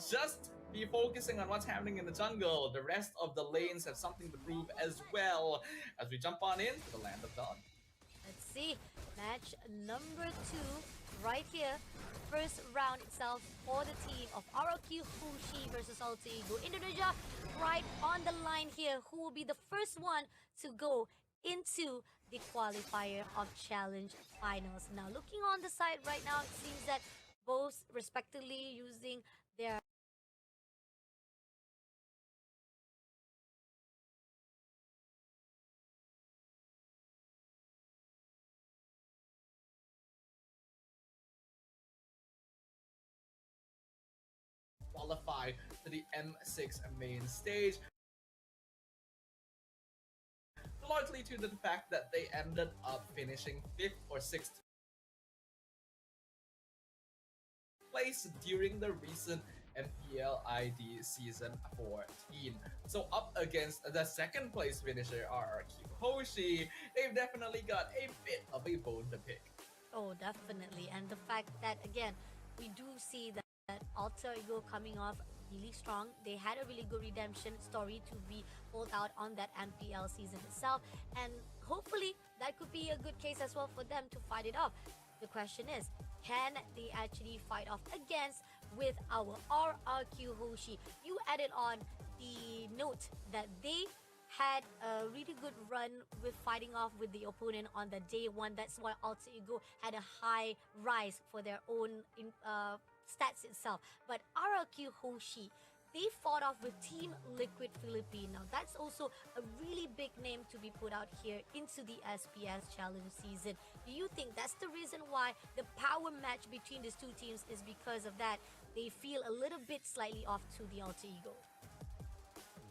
just be focusing on what's happening in the jungle. The rest of the lanes have something to prove as well. As we jump on into the Land of Dawn. Let's see. Match number 2 right here. First round itself for the team of RRQ Hoshi versus Alter Ego. Indonesia right on the line here. Who will be the first one to go into the qualifier of Challenge Finals? Now, looking on the side right now, it seems that both respectively using their Qualify to the M6 main stage, largely due to the fact that they ended up finishing 5th or 6th place during the recent MPL ID Season 14. So up against the second place finisher RRQ Hoshi, they've definitely got a bit of a bone to pick. Oh, definitely. And the fact that, again, we do see that Alter Ego coming off really strong. They had a really good redemption story to be pulled out on that MPL season itself. And hopefully, that could be a good case as well for them to fight it off. The question is, can they actually fight off against with our RRQ Hoshi? You added on the note that they had a really good run with fighting off with the opponent on the day one. That's why Alter Ego had a high rise for their own stats itself. But RRQ Hoshi, they fought off with Team Liquid Philippines. Now, that's also a really big name to be put out here into the SPS Challenge season. Do you think that's the reason why the power match between these two teams is because of that? They feel a little bit slightly off to the Alter Ego.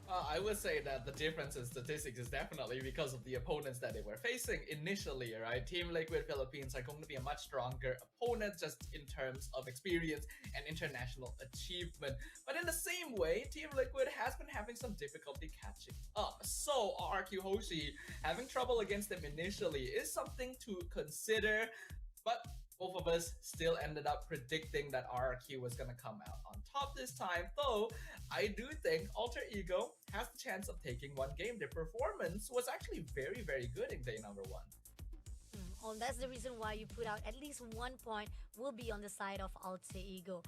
I would say that the difference in statistics is definitely because of the opponents that they were facing initially, right? Team Liquid Philippines are going to be a much stronger opponent just in terms of experience and international achievement. But in the same way, Team Liquid has been having some difficulty catching up. So RRQ Hoshi having trouble against them initially is something to consider. But both of us still ended up predicting that RRQ was going to come out on top this time, though I do think Alter Ego has the chance of taking one game. Their performance was actually very, very good in day number 1. Oh, that's the reason why you put out at least 1 point will be on the side of Alter Ego.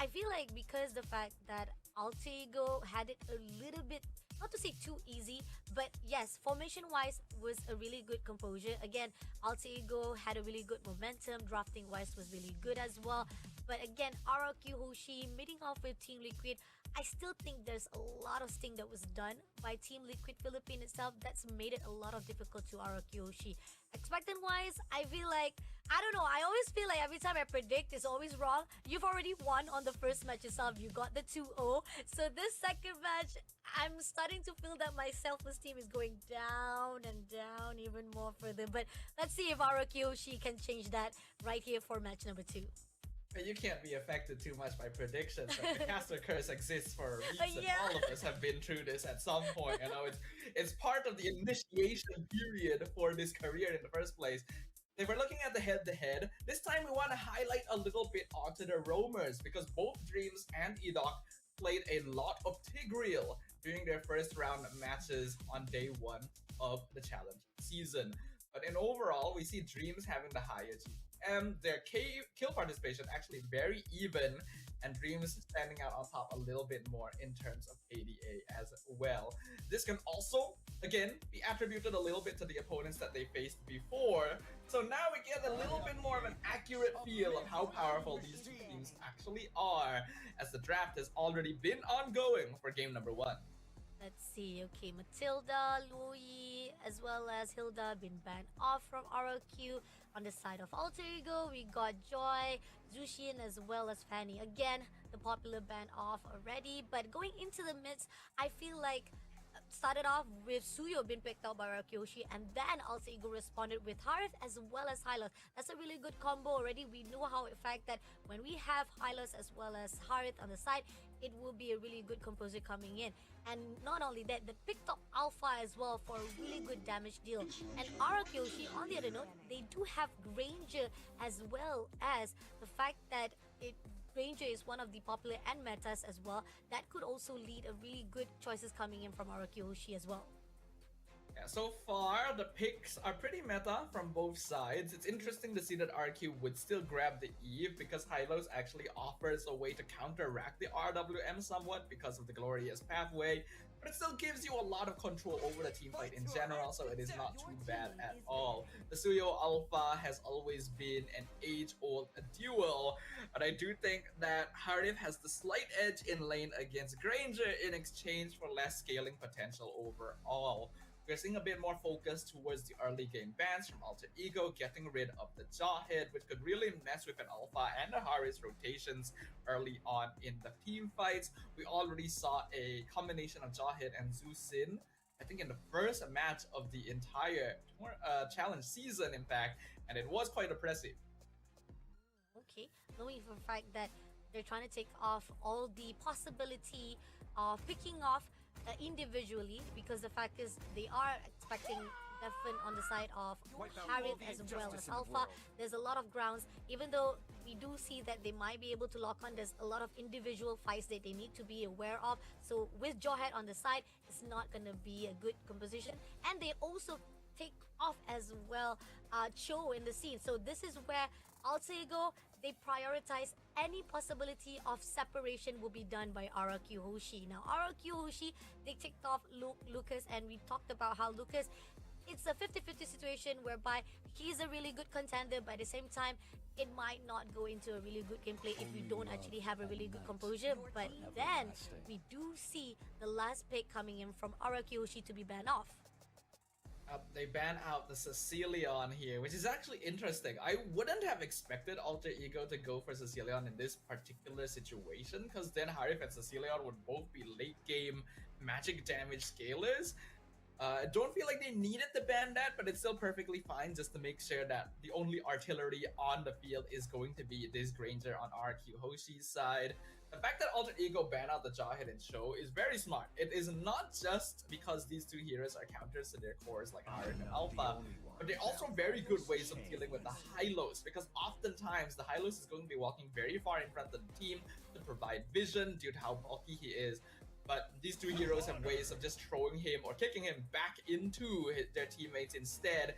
I feel like because the fact that Alter Ego had it a little bit, not to say too easy, but yes, formation-wise was a really good composure. Again, Alter Ego had a really good momentum. Drafting-wise was really good as well. But again, RRQ Hoshi meeting off with Team Liquid, I still think there's a lot of thing that was done by Team Liquid Philippines itself that's made it a lot of difficult to RRQ Hoshi. Expectant-wise, I feel like, I don't know, I always feel like every time I predict, it's always wrong. You've already won on the first match itself. You got the 2-0. So this second match, I'm starting to feel that my self-esteem is going down and down even more further. But let's see if RRQ Hoshi can change that right here for match number 2. You can't be affected too much by predictions. The caster curse exists for a reason. Yeah. All of us have been through this at some point. You know, it's part of the initiation period for this career in the first place. If we're looking at the head-to-head, this time we want to highlight a little bit onto the roamers because both Dreams and Edoc played a lot of Tigreal during their first round matches on day 1 of the challenge season. But in overall, we see Dreams having the highest their kill participation actually very even, and Dreams standing out on top a little bit more in terms of ADA as well. This can also, again, be attributed a little bit to the opponents that they faced before. So now we get a little bit more of an accurate feel of how powerful these two teams actually are, as the draft has already been ongoing for game number 1. Let's see. Okay, Matilda, Louis, as well as Hilda been banned off from RRQ. On the side of Alter Ego, we got Joy, Zushin, as well as Fanny. Again, the popular ban off already. But going into the midst, I feel like started off with Suyo being picked out by RRQ Hoshi, and then Alter Ego responded with Harith as well as Hylos. That's a really good combo already. We know how in fact that when we have Hylos as well as Harith on the side, it will be a really good composer coming in. And not only that, they picked up Alpha as well for a really good damage deal. And RRQ Hoshi, on the other note, they do have Granger as well as the fact that it Granger is one of the popular and metas as well. That could also lead a really good choices coming in from RRQ Hoshi as well. Yeah, so far, the picks are pretty meta from both sides. It's interesting to see that RQ would still grab the Eve because Hylos actually offers a way to counteract the RWM somewhat because of the Glorious Pathway, but it still gives you a lot of control over the team fight in general, so it is not too bad at all. The Suyo Alpha has always been an age-old duel, but I do think that Harif has the slight edge in lane against Granger in exchange for less scaling potential overall. We're seeing a bit more focus towards the early game bans from Alter Ego, getting rid of the Jawhead, which could really mess with an Alpha and a Haris rotations early on in the team fights. We already saw a combination of Jawhead and Zusin, I think in the first match of the entire challenge season, in fact, and it was quite impressive. Okay, knowing for a fact that they're trying to take off all the possibility of picking off individually, because the fact is they are expecting Defin on the side of Harith as well as Alpha. There's a lot of grounds, even though we do see that they might be able to lock on. There's a lot of individual fights that they need to be aware of. So with Jawhead on the side, it's not going to be a good composition. And they also take off as well Cho in the scene. So this is where Alter Ego, they prioritize any possibility of separation will be done by RRQ Hoshi. Now RRQ Hoshi, they ticked off Lucas, and we talked about how Lucas, it's a 50-50 situation whereby he's a really good contender, but at the same time it might not go into a really good gameplay if we don't actually have a really good composure. But then we do see the last pick coming in from RRQ Hoshi to be banned off. They ban out the Cecilion here, which is actually interesting. I wouldn't have expected Alter Ego to go for Cecilion in this particular situation, because then Harif and Cecilion would both be late game magic damage scalers. I don't feel like they needed to ban that, but it's still perfectly fine just to make sure that the only artillery on the field is going to be this Granger on RQ Hoshi's side. The fact that Alter Ego banned out the Jawhead and Show is very smart. It is not just because these two heroes are counters to their cores like Harith and Alpha, but they're also very good ways of dealing with the Hylos, because oftentimes the Hylos is going to be walking very far in front of the team to provide vision due to how bulky he is. But these two heroes have ways of just throwing him or kicking him back into their teammates instead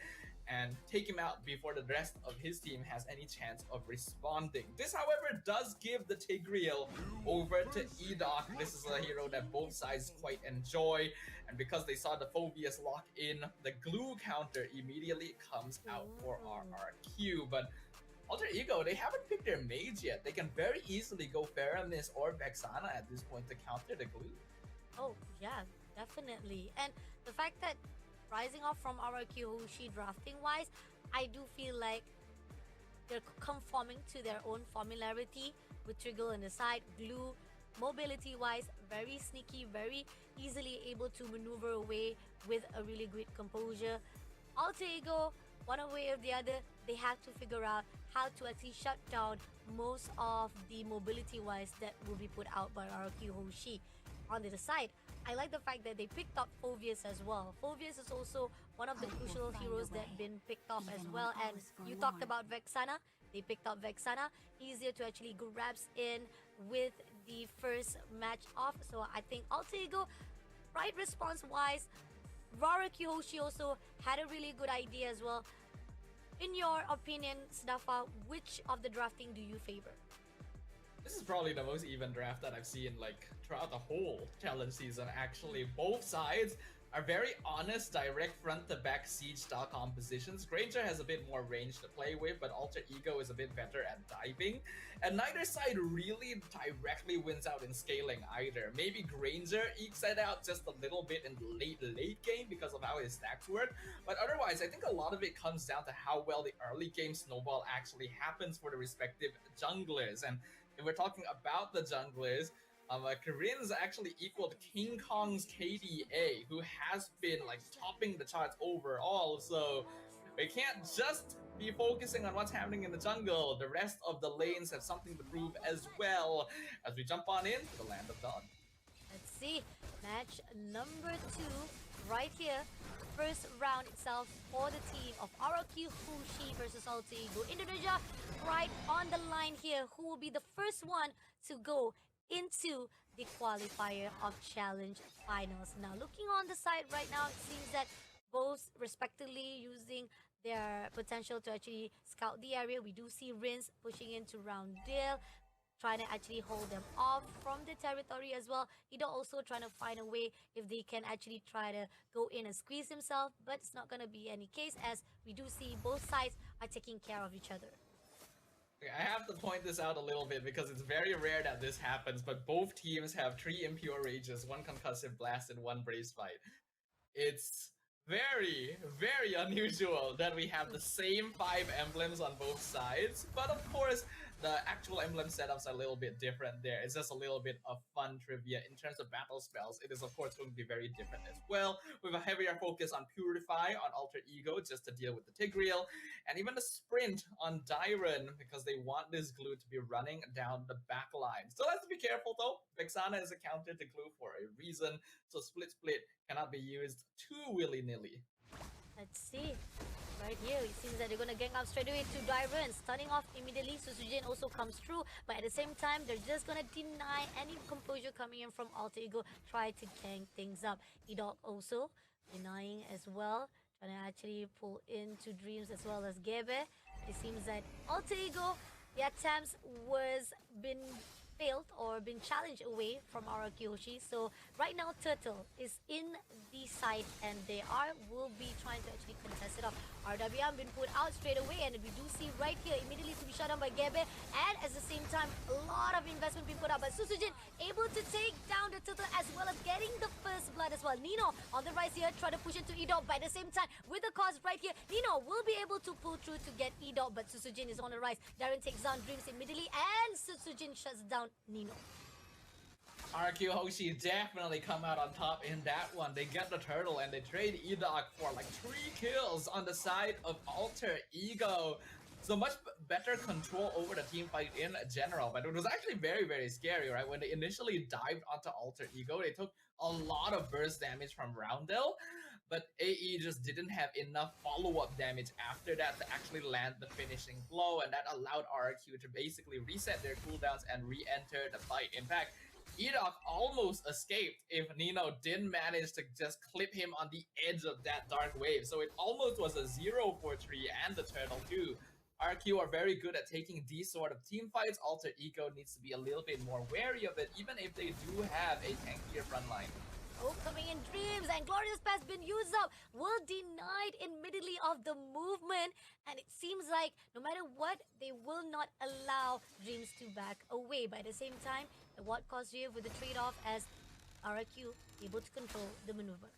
and take him out before the rest of his team has any chance of responding. This, however, does give the Tigreal over to Edoc. This is a hero that both sides quite enjoy, and because they saw the Phobius lock in, the glue counter immediately comes out for RRQ. But Alter Ego, they haven't picked their mage yet. They can very easily go Faramis or Vexana at this point to counter the glue. Oh, yeah, definitely. And the fact that rising off from RRQ Hoshi drafting wise, I do feel like they're conforming to their own formularity with Triggle on the side, glue, mobility wise, very sneaky, very easily able to maneuver away with a really great composure. Alter Ego, one way or the other, they have to figure out how to actually shut down most of the mobility wise that will be put out by RRQ Hoshi. On the other side, I like the fact that they picked up Phobius as well. Phobius is also one of the crucial heroes that been picked up as well. And you talked about Vexana. They picked up Vexana. Easier to actually grabs in with the first match off. So I think Alter Ego, right response wise, RRQ Hoshi also had a really good idea as well. In your opinion, Snafa, which of the drafting do you favor? This is probably the most even draft that I've seen like throughout the whole challenge season. Actually, both sides are very honest, direct front to back siege style compositions. Granger has a bit more range to play with, but Alter Ego is a bit better at diving. And neither side really directly wins out in scaling either. Maybe Granger ekes it out just a little bit in the late game because of how his stacks work. But otherwise, I think a lot of it comes down to how well the early game snowball actually happens for the respective junglers. And if we're talking about the junglers, Koreans actually equaled King Kong's KDA, who has been like topping the charts overall. So we can't just be focusing on what's happening in the jungle. The rest of the lanes have something to prove as well as we jump on into the Land of Dawn. Let's see. Match number 2 right here. First round itself for the team of RRQ Hoshi versus Alter Ego. Indonesia right on the line here. Who will be the first one to go into the qualifier of Challenge Finals? Now, looking on the side right now, it seems that both respectively using their potential to actually scout the area. We do see Rins pushing into Roundale, trying to actually hold them off from the territory as well. Ido also trying to find a way if they can actually try to go in and squeeze himself, but it's not going to be any case as we do see both sides are taking care of each other. I have to point this out a little bit because it's very rare that this happens, but both teams have 3 Impure Rages, 1 Concussive Blast, and 1 Brace Fight. It's very, very unusual that we have the same 5 emblems on both sides, but of course, the actual emblem setups are a little bit different there. It's just a little bit of fun trivia. In terms of battle spells, it is of course going to be very different as well, with a heavier focus on Purify, on Alter Ego, just to deal with the Tigreal, and even the Sprint on Dyron, because they want this glue to be running down the back line. Still has to be careful though. Vexana is a counter to glue for a reason, so Split cannot be used too willy-nilly. Let's see. Right here, it seems that they're gonna gang up straight away to Dyron. Starting off immediately, Susujin also comes through, but at the same time, they're just gonna deny any composure coming in from Alter Ego, try to gang things up. Edok also denying as well, trying to actually pull into Dreams as well as Gebe. It seems that Alter Ego, the attempts was been failed or been challenged away from RRQ Hoshi. So right now Turtle is in the side and they will be trying to actually contest it up. RWM been put out straight away and we do see right here immediately to be shut down by Gebe, and at the same time a lot of investment being put out by Susujin, able to take down the Turtle as well as getting the first blood as well. Nino on the rise here, try to push into Edop, but at the same time with the cause right here, Nino will be able to pull through to get Edop, but Susujin is on the rise. Darren takes down Dreams immediately and Susujin shuts down Nino. RRQ Hoshi definitely come out on top in that one. They get the turtle and they trade Edok for like 3 kills on the side of Alter Ego. So much better control over the team fight in general, but it was actually very, very scary, right? When they initially dived onto Alter Ego, they took a lot of burst damage from Roundel, but AE just didn't have enough follow-up damage after that to actually land the finishing blow, and that allowed RRQ to basically reset their cooldowns and re-enter the fight. In fact, Edok almost escaped if Nino didn't manage to just clip him on the edge of that dark wave. So it almost was a 0 for 3 and the turtle too. RQ are very good at taking these sort of team fights. Alter Ego needs to be a little bit more wary of it, even if they do have a tankier frontline. Oh, coming in Dreams, and Glorious Pass been used up, will denied immediately of the movement, and it seems like no matter what, they will not allow Dreams to back away. But at the same time, what caused you with the trade-off as RRQ able to control the maneuver.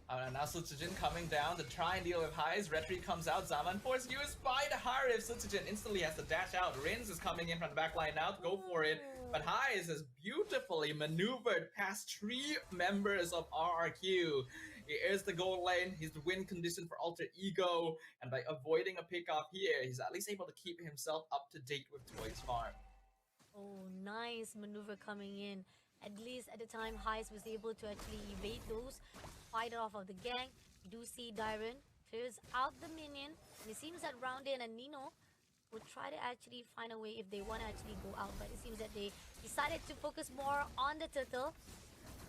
Now Sutsujin coming down to try and deal with highs. Retreat comes out. Zaman Force used by the Harif. Sutsujin instantly has to dash out. Rins is coming in from the back line now to go for it. But Highs has beautifully maneuvered past 3 members of RRQ. He is the goal lane. He's the win condition for Alter Ego. And by avoiding a pick-off here, he's at least able to keep himself up to date with Toy's farm. Oh, nice maneuver coming in. At least at the time, Highs was able to actually evade those, fight it off of the gang. You do see Dyron clears out the minion, and it seems that Roundin and Nino would try to actually find a way if they want to actually go out, but it seems that they decided to focus more on the turtle.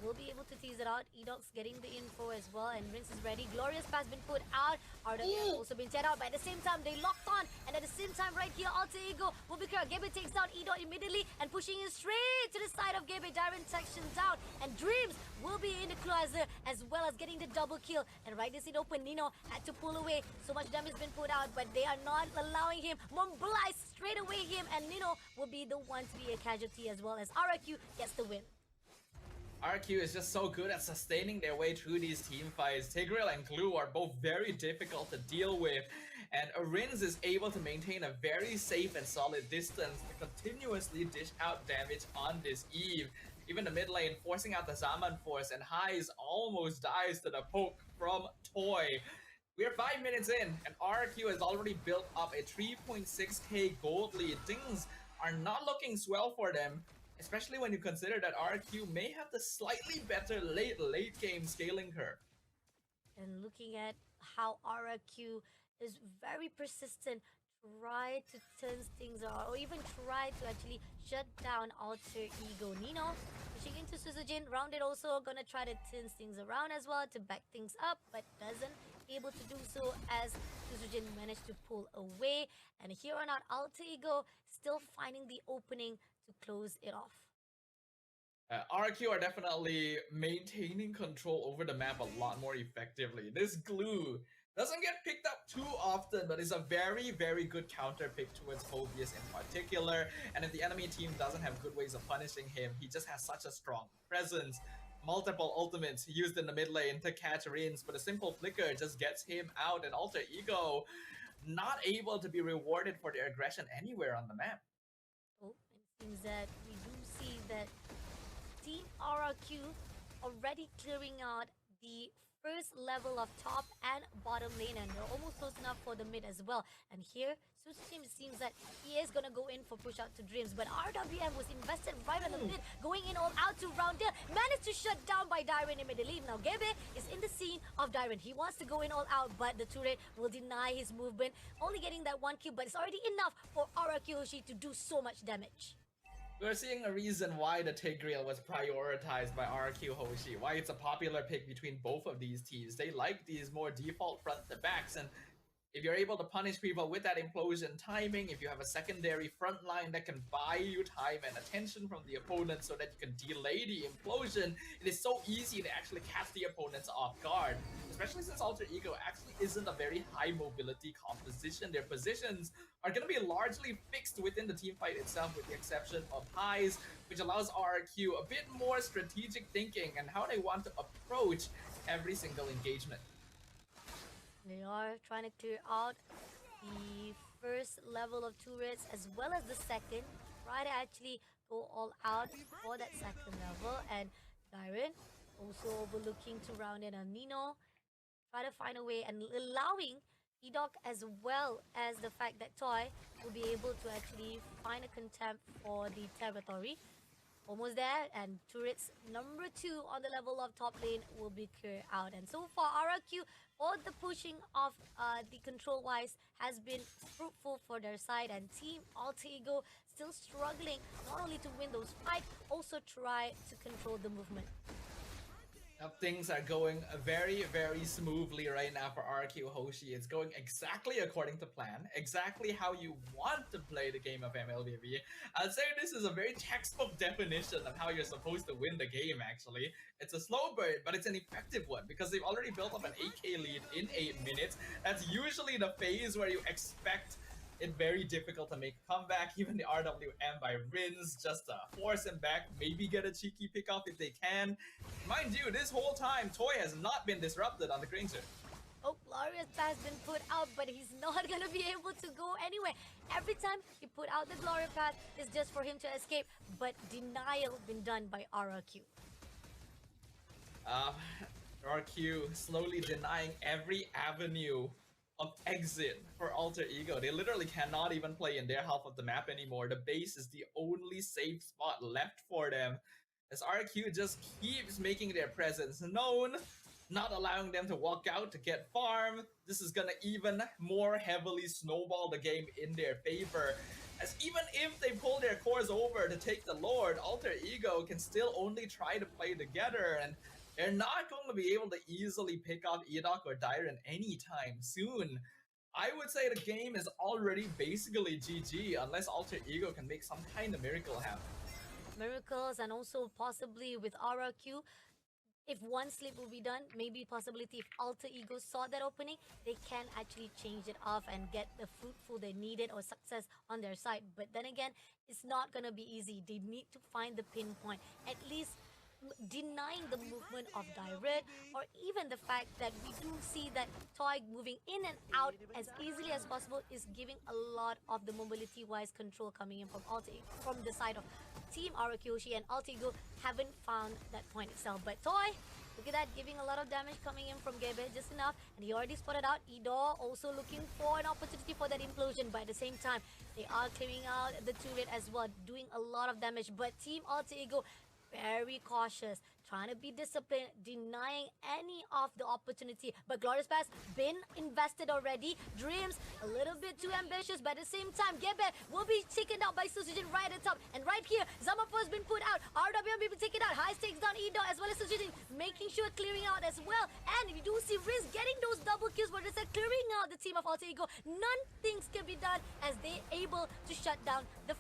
We'll be able to tease it out. Edok's getting the info as well, and Rinse is ready. Glorious Pass been put out. RWM also been teared out, but at the same time, they locked on. And at the same time, right here, Alter Ego will be clear. Gebe takes down Edok immediately and pushing him straight to the side of Gebe. Darren section down, and Dreams will be in the closer as well as getting the double kill. And right as it opened, Nino had to pull away. So much damage been put out, but they are not allowing him. Moonblight straight away him, and Nino will be the one to be a casualty as well as RRQ gets the win. RQ is just so good at sustaining their way through these team fights. Tigreal and Glue are both very difficult to deal with, and Rins is able to maintain a very safe and solid distance to continuously dish out damage on this Eve. Even the mid lane forcing out the Zaman Force, and Highs almost dies to the poke from Toy. We're 5 minutes in, and RQ has already built up a 3.6k gold lead. Things are not looking swell for them. especially when you consider that RRQ may have the slightly better late game scaling curve. And looking at how RRQ is very persistent, try to turn things around, or even try to actually shut down Alter Ego. Nino pushing into Suzujin, Rounded also gonna try to turn things around as well to back things up, but doesn't able to do so as Suzujin managed to pull away. And here on out, Alter Ego still finding the opening to close it off. RQ are definitely maintaining control over the map a lot more effectively. This glue doesn't get picked up too often, but is a very, very good counter pick towards Phobius in particular. And if the enemy team doesn't have good ways of punishing him, he just has such a strong presence. Multiple ultimates used in the mid lane to catch Rins, but a simple flicker just gets him out, and Alter Ego not able to be rewarded for their aggression anywhere on the map. Oh, it seems that we do see that Team RRQ already clearing out the first level of top and bottom lane, and they're almost close enough for the mid as well. And here, Suzuki seems that he is gonna go in for push out to Dreams, but RWM was invested right on the mid, going in all out to Roundel, managed to shut down by Dyron immediately. Now Gebe is in the scene of Dyron. He wants to go in all out, but the turret will deny his movement, only getting that one kill, but it's already enough for RRQ Hoshi to do so much damage. We're seeing a reason why the Tigreal was prioritized by RRQ Hoshi, why it's a popular pick between both of these teams. They like these more default front to backs, and if you're able to punish people with that implosion timing, if you have a secondary front line that can buy you time and attention from the opponent so that you can delay the implosion, it is so easy to actually catch the opponents off guard. Especially since Alter Ego actually isn't a very high mobility composition. Their positions are going to be largely fixed within the team fight itself, with the exception of highs, which allows RRQ a bit more strategic thinking and how they want to approach every single engagement. They are trying to clear out the first level of turrets as well as the second. Try to actually go all out for that second level. And Dyron also overlooking to round in on Nino. Try to find a way and allowing Edok as well as the fact that Toy will be able to actually find a contempt for the territory. Almost there, and turrets number 2 on the level of top lane will be cleared out. And so far, RRQ, all the pushing of the control-wise has been fruitful for their side, and Team Alter Ego still struggling not only to win those fights, also try to control the movement. Things are going very, very smoothly right now for RRQ Hoshi. It's going exactly according to plan, exactly how you want to play the game of MLBB. I'd say this is a very textbook definition of how you're supposed to win the game, actually. It's a slow burn, but it's an effective one because they've already built up an 8k lead in 8 minutes. That's usually the phase where you expect it very difficult to make a comeback. Even the RWM by Rins just to force him back, maybe get a cheeky pick off if they can. Mind you, this whole time, Toy has not been disrupted on the Granger. Oh, Glorious has been put out, but he's not gonna be able to go anywhere. Every time he put out the Glory Path, it's just for him to escape, but denial been done by RRQ. RQ slowly denying every avenue of exit for Alter Ego. They literally cannot even play in their half of the map anymore. The base is the only safe spot left for them, as RQ just keeps making their presence known, not allowing them to walk out to get farm. This is gonna even more heavily snowball the game in their favor, as even if they pull their cores over to take the Lord, Alter Ego can still only try to play together, and they're not going to be able to easily pick off Edok or Dyron anytime soon. I would say the game is already basically GG unless Alter Ego can make some kind of miracle happen. Miracles, and also possibly with RRQ, if one slip will be done, maybe possibility if Alter Ego saw that opening, they can actually change it off and get the fruitful they needed or success on their side. But then again, it's not gonna be easy. They need to find the pinpoint, at least denying the movement of Direct, or even the fact that we do see that Toy moving in and out as easily as possible is giving a lot of the mobility wise control coming in from Alter, from the side of Team RRQ Hoshi and Altigo haven't found that point itself. But Toy, look at that, giving a lot of damage coming in from Gebe, just enough. And he already spotted out Edo, also looking for an opportunity for that implosion. But at the same time, they are clearing out the turret as well, doing a lot of damage. But Team Altigo, very cautious, trying to be disciplined, denying any of the opportunity. But Glorious Pass been invested already. Dreams a little bit too ambitious, but at the same time, Gebe will be taken out by Sujin right at the top. And right here, Zamapo has been put out. RWM will be taken out. High stakes down Edo as well as Sujin, making sure clearing out as well. And we do see Riz getting those double kills, but it's clearing out the team of Alter Ego. None things can be done as they able to shut down the